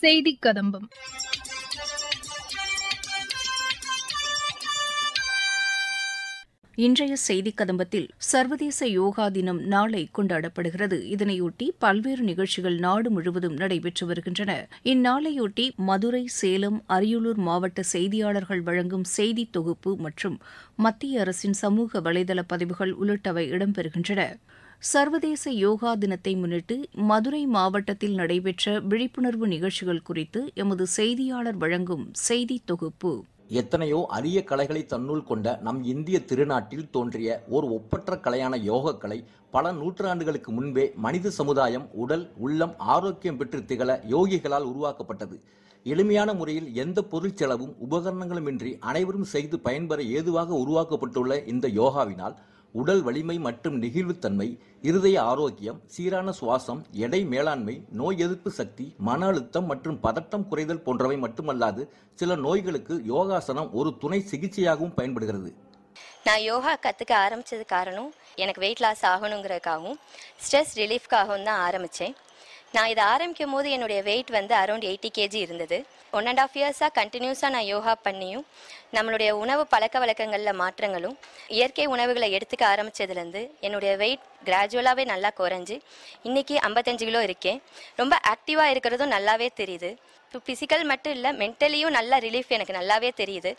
செய்தி கதம்பம். இன்றைய செய்தி கதம்பத்தில் சர்வதேச யோகா தினம் நாளை கொண்டாடப்படுகிறது. இதனையொட்டி பல்வேறு நிகழ்ச்சிகள் நாடு முழுவதும் நடைபெற்று வருகின்றன. இந்நாளையொட்டி மதுரை, சேலம், அரியலூர் மாவட்ட செய்தியாளர்கள் வழங்கும் செய்தி தொகுப்பு மற்றும் மத்திய அரசின் சமூக வலைதள பதிவுகள் உள்ளிட்டவை இடம்பெறுகின்றன. சர்வதேச யோகா தினத்தை முன்னிட்டு மதுரை மாவட்டத்தில் நடைபெற்ற விழிப்புணர்வு நிகழ்ச்சிகள் குறித்து எமது செய்தியாளர் வழங்கும் செய்தி தொகுப்பு. எத்தனையோ அரிய கலைகளை தன்னுள் கொண்ட நம் இந்திய திருநாட்டில் தோன்றிய ஒரு ஒப்பற்ற கலையான யோகக்கலை பல நூற்றாண்டுகளுக்கு முன்பே மனித சமுதாயம் உடல் உள்ளம் ஆரோக்கியம் பெற்று திகழ யோகிகளால் உருவாக்கப்பட்டது. எளிமையான முறையில் எந்த பொருள் செலவும் உபகரணங்களுமின்றி அனைவரும் செய்து பயன்பெற ஏதுவாக உருவாக்கப்பட்டுள்ள இந்த யோகாவினால் உடல் வலிமை மற்றும் நெகிழ்வுத்தன்மை, இருதய ஆரோக்கியம், சீரான சுவாசம், எடை மேலாண்மை, நோய் எதிர்ப்பு சக்தி, மன அழுத்தம் மற்றும் பதட்டம் குறைதல் போன்றவை மட்டுமல்லாது சில நோய்களுக்கு யோகாசனம் ஒரு துணை சிகிச்சையாகவும் பயன்படுகிறது. நான் யோகா கற்றுக்க ஆரம்பித்தது காரணம் எனக்கு வெயிட் லாஸ் ஆகணுங்கிறதுக்காகவும் ஸ்ட்ரெஸ் ரிலீஃப்காகவும் தான் ஆரம்பித்தேன். நான் இதை ஆரம்பிக்கும் போது என்னுடைய வெயிட் வந்து அரௌண்ட் 80 kg இருந்தது. 1.5 years கண்டினியூஸாக நான் யோகா பண்ணியும் நம்மளுடைய உணவு பழக்க வழக்கங்களில் மாற்றங்களும் இயற்கை உணவுகளை எடுத்துக்க ஆரம்பித்ததுலேருந்து என்னுடைய வெயிட் கிராஜுவலாகவே நல்லா குறைஞ்சி இன்றைக்கி 55 கிலோ இருக்கேன். ரொம்ப ஆக்டிவாக இருக்கிறதும் நல்லாவே தெரியுது. இப்போ ஃபிசிக்கல் மட்டும் இல்லை, மென்டலியும் நல்ல ரிலீஃப் எனக்கு நல்லாவே தெரியுது.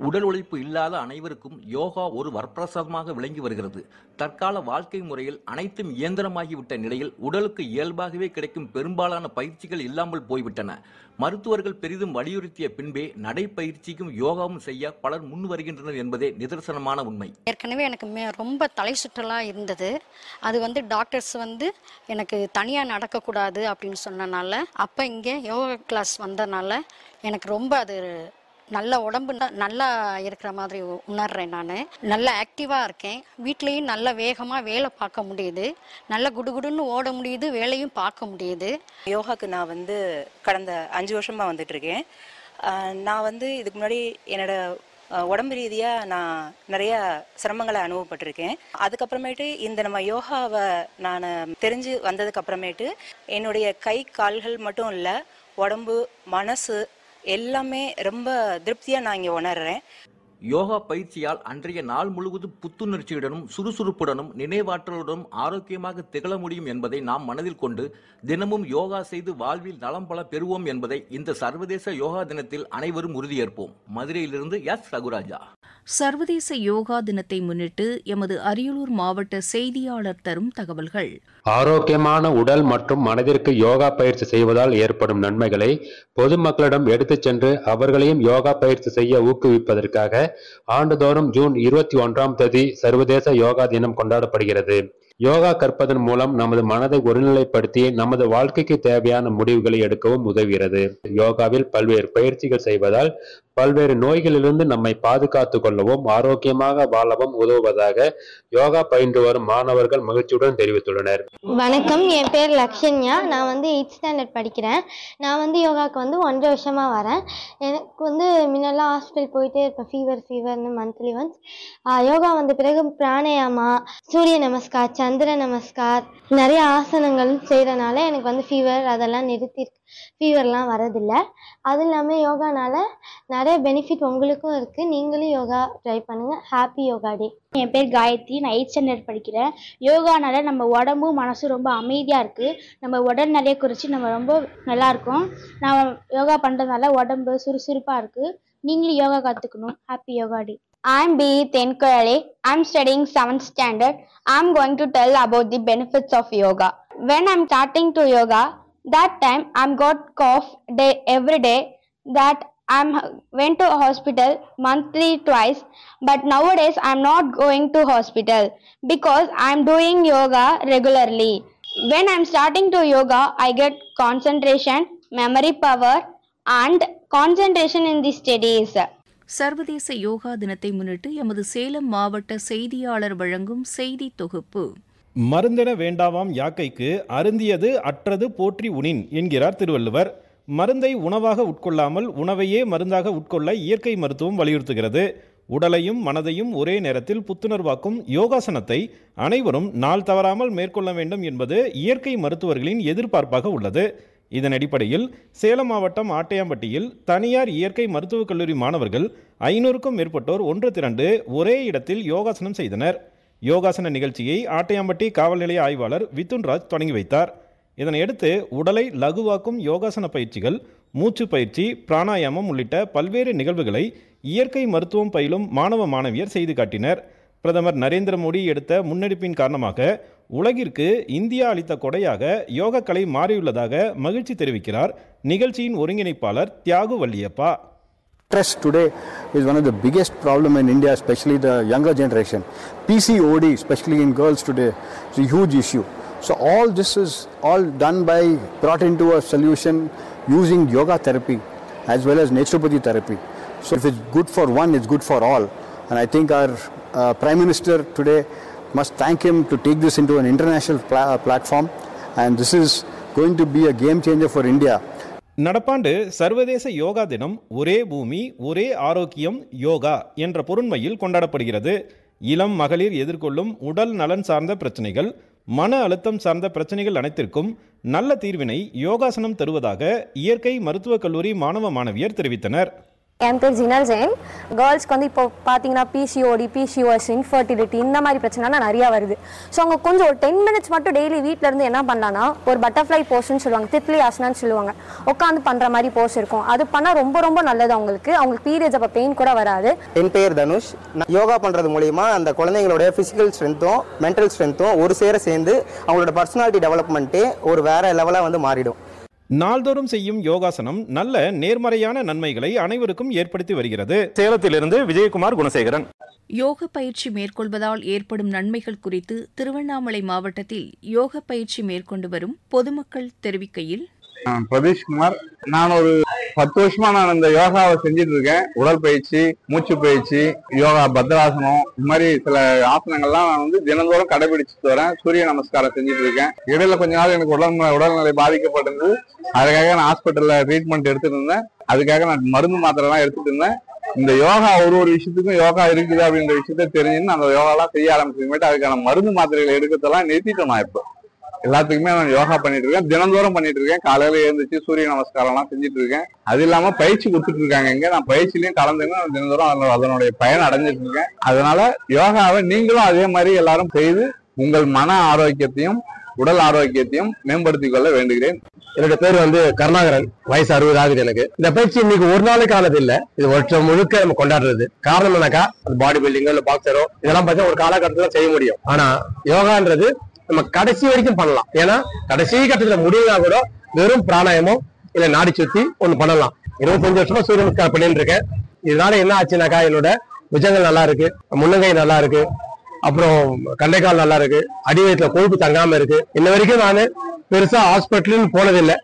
உடல் உழைப்பு இல்லாத அனைவருக்கும் யோகா ஒரு வரப்பிரசாதமாக விளங்கி வருகிறது. தற்கால வாழ்க்கை முறையில் அனைத்தும் இயந்திரமாகிவிட்ட நிலையில் உடலுக்கு இயல்பாகவே கிடைக்கும் பெரும்பாலான பயிற்சிகள் இல்லாமல் போய்விட்டன. மருத்துவர்கள் பெரிதும் வலியுறுத்திய பின்பே நடைப்பயிற்சிக்கும் யோகாவும் செய்ய பலர் முன் வருகின்றனர் என்பதே நிதர்சனமான உண்மை. ஏற்கனவே எனக்கு ரொம்ப தலை சுற்றலாக இருந்தது. அது டாக்டர்ஸ் எனக்கு தனியாக நடக்கக்கூடாது அப்படின்னு சொன்னனால அப்போ இங்கே யோகா கிளாஸ் வந்தனால எனக்கு ரொம்ப அது நல்ல உடம்பு நல்லா இருக்கிற மாதிரி உணர்றேன். நான் நல்லா ஆக்டிவாக இருக்கேன். வீட்லேயும் நல்ல வேகமாக வேலை பார்க்க முடியுது. நல்ல குடுகுடுன்னு ஓட முடியுது, வேலையும் பார்க்க முடியுது. யோகாக்கு நான் கடந்த 5 வருஷமாக வந்துட்டுருக்கேன். நான் இதுக்கு முன்னாடி என்னோட உடம்பு ரீதியாக நான் நிறைய சிரமங்களை அனுபவப்பட்டிருக்கேன். அதுக்கப்புறமேட்டு இந்த நம்ம யோகாவை நான் தெரிஞ்சு வந்ததுக்கு அப்புறமேட்டு என்னுடைய கை கால்கள் மட்டும் இல்லை, உடம்பு மனசு எல்லாமே ரொம்ப திருப்தியாக நான் இங்கே உணர்றேன். யோகா பயிற்சியால் அன்றைய நாள் முழுவதும் புத்துணர்ச்சியுடனும் சுறுசுறுப்புடனும் நினைவாற்றலுடனும் ஆரோக்கியமாக திகழ முடியும் என்பதை நாம் மனதில் கொண்டு தினமும் யோகா செய்து வாழ்வில் நலம் பல பெறுவோம் என்பதை இந்த சர்வதேச யோகா தினத்தில் அனைவரும் உறுதியேற்போம். மதுரையிலிருந்து எஸ். ரகுராஜா. சர்வதேச யோகா தினத்தை முன்னிட்டு எமது அரியலூர் மாவட்ட செய்தியாளர் தரும் தகவல்கள். ஆரோக்கியமான உடல் மற்றும் மனதிற்கு யோகா பயிற்சி செய்வதால் ஏற்படும் நன்மைகளை பொதுமக்களிடம் எடுத்துச் சென்று அவர்களையும் யோகா பயிற்சி செய்ய ஊக்குவிப்பதற்காக ஆண்டுதோறும் ஜூன் 21ஆம் தேதி சர்வதேச யோகா தினம் கொண்டாடப்படுகிறது. யோகா கற்பதன் மூலம் நமது மனதை ஒருநிலைப்படுத்தி நமது வாழ்க்கைக்கு தேவையான முடிவுகளை எடுக்கவும் உதவுகிறது. யோகாவில் பல்வேறு பயிற்சிகள் செய்வதால் பல்வேறு நோய்களிலிருந்து நம்மை பாதுகாத்துக் கொள்ளவும் ஆரோக்கியமாக வாழவும் உதவுவதாக யோகா பயின்று வரும் மாணவர்கள் மகிழ்ச்சியுடன் தெரிவித்துள்ளனர். வணக்கம், என் பேர் லக்ஷன்யா. நான் 8th ஸ்டாண்டர்ட் படிக்கிறேன். நான் யோகாவுக்கு 1.5 வருஷமா வரேன். எனக்கு முன்னெல்லாம் ஹாஸ்பிட்டல் போயிட்டே இருப்பேன், ஃபீவர்னு மந்த்லி ஒன்ஸ். யோகா வந்த பிறகு பிராணாயாமா, சூரிய நமஸ்கார், சந்திர நமஸ்கார், நிறைய ஆசனங்கள் செய்கிறனால எனக்கு ஃபீவர் அதெல்லாம் நிறுத்திருக்கு. ஃபீவர்லாம் வரதில்லை. அது இல்லாமல் யோகானால நிறைய பெனிஃபிட் உங்களுக்கும் இருக்குது. நீங்களும் யோகா ட்ரை பண்ணுங்கள். ஹாப்பி யோகா டே. என் பேர் காயத்ரி. நான் 8th ஸ்டாண்டர்ட் படிக்கிறேன். யோகானால நம்ம உடம்பும் மனசும் ரொம்ப அமைதியாக இருக்குது. நம்ம உடல் நிறைய குறித்து நம்ம ரொம்ப நல்லாயிருக்கோம். நான் யோகா பண்ணுறதுனால உடம்பு சுறுசுறுப்பாக இருக்குது. நீங்களும் யோகா கற்றுக்கணும். Happy yoga day. I'm B. Tenkoyale. I'm studying 7th standard. I'm going to tell about the benefits of yoga. When I'm starting to yoga, that time I'm got cough every day. That I'm went to hospital monthly twice. But nowadays I'm not going to hospital because I'm doing yoga regularly. When I'm starting to yoga, I get concentration, memory power, and concentration in the studies. சர்வதேச யோகா தினத்தை முன்னிட்டு எமது சேலம் மாவட்ட செய்தியாளர் வழங்கும் செய்தி தொகுப்பு. மருந்தென வேண்டாவாம் யாக்கைக்கு அருந்தியது அற்றது போற்றி உணின் என்கிறார் திருவள்ளுவர். மருந்தை உணவாக உட்கொள்ளாமல் உணவையே மருந்தாக உட்கொள்ள இயற்கை மருத்துவம் வலியுறுத்துகிறது. உடலையும் மனதையும் ஒரே நேரத்தில் புத்துணர்வாக்கும் யோகாசனத்தை அனைவரும் நாள் தவறாமல் மேற்கொள்ள வேண்டும் என்பது இயற்கை மருத்துவர்களின் எதிர்பார்ப்பாக உள்ளது. இதன் அடிப்படையில் சேலம் மாவட்டம் ஆட்டையாம்பட்டியில் தனியார் இயற்கை மருத்துவக் கல்லூரி மாணவர்கள் 500க்கும் மேற்பட்டோர் ஒன்று திரண்டு ஒரே இடத்தில் யோகாசனம் செய்தனர். யோகாசன நிகழ்ச்சியை ஆட்டையாம்பட்டி காவல் நிலைய ஆய்வாளர் வித்துன்ராஜ் தொடங்கி வைத்தார். இதனையடுத்து உடலை லகுவாக்கும் யோகாசன பயிற்சிகள், மூச்சு பயிற்சி, பிராணாயாமம் உள்ளிட்ட பல்வேறு நிகழ்வுகளை இயற்கை மருத்துவம் பயிலும் மாணவ மாணவியர் செய்து காட்டினர். பிரதமர் நரேந்திர மோடி எடுத்த முன்னெடுப்பின் காரணமாக உலகிற்கு இந்தியா அளித்த கொடையாக யோகக்கலை மாறியுள்ளதாக மகிழ்ச்சி தெரிவிக்கிறார் நிகழ்ச்சியின் ஒருங்கிணைப்பாளர் Thiyagu Valliappa. Stress today is one of the biggest problem in India, especially the younger generation. PCOD, especially in girls today, is a huge issue. So all this is all brought into a solution using yoga therapy as well as naturopathy therapy. So if it's good for one, it's good for all. And I think our Prime Minister today must thank him to take this into an international platform. And this is going to be a game changer for India. நடப்பாண்டு சர்வதேச யோகா தினம் ஒரே பூமி ஒரே ஆரோக்கியம் யோகா என்ற பொருண்மையில் கொண்டாடப்படுகிறது. இளம் மகளிர் எதிர்கொள்ளும் உடல் நலன் சார்ந்த பிரச்சனைகள், மன அழுத்தம் சார்ந்த பிரச்சனைகள் அனைத்திற்கும் நல்ல தீர்வினை யோகாசனம் தருவதாக இயற்கை மருத்துவக் கல்லூரி மாணவ மாணவியர் தெரிவித்தனர். என் பேர் ஜினல் ஜெயின். கேர்ள்ஸ்க்கு வந்து இப்போ பார்த்தீங்கன்னா பிசிஓடி, பிசிஓஎஸ், இன்ஃபர்டிலிட்டி இந்த மாதிரி பிரச்சனைலாம் நிறையா வருது. ஸோ அவங்க கொஞ்சம் ஒரு 10 மினிட்ஸ் மட்டும் டெய்லி வீட்டில் இருந்து என்ன பண்ணலான்னா, ஒரு பட்டர்ஃப்ளை போஸ்ன்னு சொல்லுவாங்க, தித்லி ஆசனான்னு சொல்லுவாங்க, உட்காந்து பண்ணுற மாதிரி போஸ் இருக்கும். அது பண்ணால் ரொம்ப ரொம்ப நல்லது. அவங்களுக்கு பீரியட்ஸ் அப்போ பெயின் கூட வராது. என் பேர் தனுஷ். யோகா பண்ணுறது மூலிமா அந்த குழந்தைங்களோட ஃபிசிக்கல் ஸ்ட்ரென்த்தும் மென்டல் ஸ்ட்ரென்த்தும் ஒரு சேர சேர்ந்து அவங்களோட பர்சனாலிட்டி டெவலப்மெண்ட்டே ஒரு வேற லெவலாக வந்து மாறிடும். நாள்தோறும் செய்யும் யோகாசனம் நல்ல நேர்மறையான நன்மைகளை அனைவருக்கும் ஏற்படுத்தி வருகிறது. சேலத்திலிருந்து விஜயகுமார் குணசேகரன். யோக பயிற்சி மேற்கொள்வதால் ஏற்படும் நன்மைகள் குறித்து திருவண்ணாமலை மாவட்டத்தில் யோக பயிற்சி மேற்கொண்டு வரும் பொதுமக்கள் தெரிவிக்கையில், பிரதீஷ்குமார், நான் ஒரு 10 வருஷமா நான் இந்த யோகாவை செஞ்சுட்டு இருக்கேன். உடற்பயிற்சி, மூச்சு பயிற்சி, யோகா, பத்ராசனம், இது மாதிரி சில ஆசனங்கள்லாம் நான் வந்து தினந்தோறும் கடைபிடிச்சிட்டு வரேன். சூரிய நமஸ்காரம் செஞ்சுட்டு இருக்கேன். இடையில கொஞ்ச நாள் எனக்கு உடல்நிலை பாதிக்கப்பட்டிருந்தது. அதுக்காக நான் ஹாஸ்பிட்டல்ல ட்ரீட்மெண்ட் எடுத்துட்டு இருந்தேன். அதுக்காக நான் மருந்து மாத்திரை எல்லாம் எடுத்துட்டு இருந்தேன். இந்த யோகா ஒரு விஷயத்துக்கும் யோகா இருக்குது அப்படின்ற விஷயத்த தெரிஞ்சுன்னு அந்த யோகாலாம் செய்ய ஆரம்பிச்சுட்டு அதுக்கான மருந்து மாத்திரைகளை எடுக்கிறதெல்லாம் நிறுத்திட்டோம். நான் இப்போ எல்லாத்துக்குமே நான் யோகா பண்ணிட்டு இருக்கேன். தினந்தோறும் பண்ணிட்டு இருக்கேன். காலையில எழுந்துச்சு சூரிய நமஸ்காரம் எல்லாம் செஞ்சுட்டு இருக்கேன். அது இல்லாம பயிற்சி கொடுத்துட்டு இருக்காங்க. இங்க நான் பயிற்சிலையும் கலந்துங்க தினந்தோறும் அதனுடைய பயன் அடைஞ்சிட்டு இருக்கேன். அதனால யோகாவை நீங்களும் அதே மாதிரி எல்லாரும் செய்து உங்கள் மன ஆரோக்கியத்தையும் உடல் ஆரோக்கியத்தையும் மேம்படுத்திக் கொள்ள வேண்டுகிறேன். என்னோட பேர் வந்து கருணாகரன். வயசு 60 ஆகுது எனக்கு. இந்த பயிற்சி இன்னைக்கு ஒரு நாளைக்கு ஆனது இல்ல, இது வருஷம் முழுக்க நம்ம கொண்டாடுறது. காரணம் என்னக்கா, பாடி பில்டிங்கோ இல்ல பாக்ஸரோ இதெல்லாம் பார்த்தா ஒரு காலகட்டத்துல செய்ய முடியும். ஆனா யோகான்றது நம்ம கடைசி வரைக்கும் பண்ணலாம். ஏன்னா கடைசி கட்டத்துல முடியலனா கூட வெறும் பிராணாயமோ இல்ல நாடி சுத்தி ஒண்ணு பண்ணலாம். 25 வருஷமா சூரிய நமஸ்காரம் பண்ணிட்டு இருக்கேன். இதனால என்ன ஆச்சுனாக்கா, என்னோட புஜங்கள் நல்லா இருக்கு, முன்னங்கை நல்லா இருக்கு, அப்புறம் கண்டைக்கால் நல்லா இருக்கு, அடி வயிற்றுல கொழுப்பு தங்காம இருக்கு. இன்ன வரைக்கும் நான் பெருசா ஹாஸ்பிட்டல்னு போனதில்லை.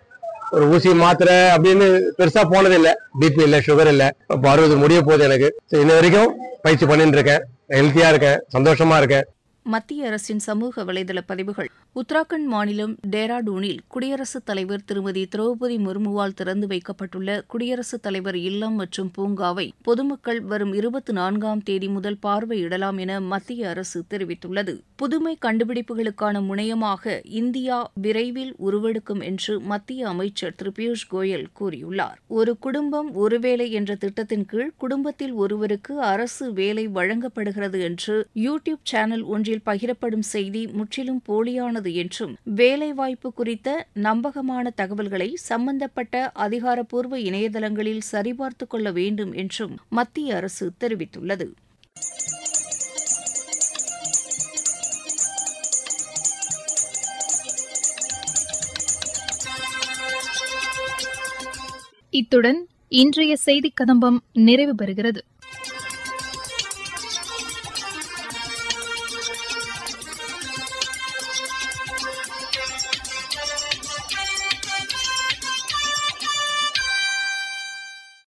ஒரு ஊசி மாத்திரை அப்படின்னு பெருசா போனதில்லை. பிபி இல்லை, சுகர் இல்லை. இப்போ 60 முடிய போகுது எனக்கு. இன்ன வரைக்கும் பயிற்சி பண்ணிட்டு இருக்கேன். ஹெல்த்தியா இருக்கேன், சந்தோஷமா இருக்கேன். மத்திய அரசின் சமூக வலைதள பதிவுகள். உத்தராகண்ட் மாநிலம் டேராடூனில் குடியரசுத் தலைவர் திருமதி திரௌபதி முர்முவால் திறந்து வைக்கப்பட்டுள்ள குடியரசுத் தலைவர் இல்லம் மற்றும் பூங்காவை பொதுமக்கள் வரும் 24ஆம் தேதி முதல் பார்வையிடலாம் என மத்திய அரசு தெரிவித்துள்ளது. புதுமை கண்டுபிடிப்புகளுக்கான முனையமாக இந்தியா விரைவில் உருவெடுக்கும் என்று மத்திய அமைச்சர் திரு பியூஷ் கோயல் கூறியுள்ளார். ஒரு குடும்பம் ஒரு வேலை என்ற திட்டத்தின் கீழ் குடும்பத்தில் ஒருவருக்கு அரசு வேலை வழங்கப்படுகிறது என்று யூடியூப் சேனல் ஒன்றில் பகிரப்படும் செய்தி முற்றிலும் போலியானது என்றும் வேலைவாய்ப்பு குறித்த நம்பகமான தகவல்களை சம்பந்தப்பட்ட அதிகாரப்பூர்வ இணையதளங்களில் சரிபார்த்துக் கொள்ள வேண்டும் என்றும் மத்திய அரசு தெரிவித்துள்ளது. இத்துடன் இன்றைய செய்திக் கதம்பம் நிறைவு பெறுகிறது.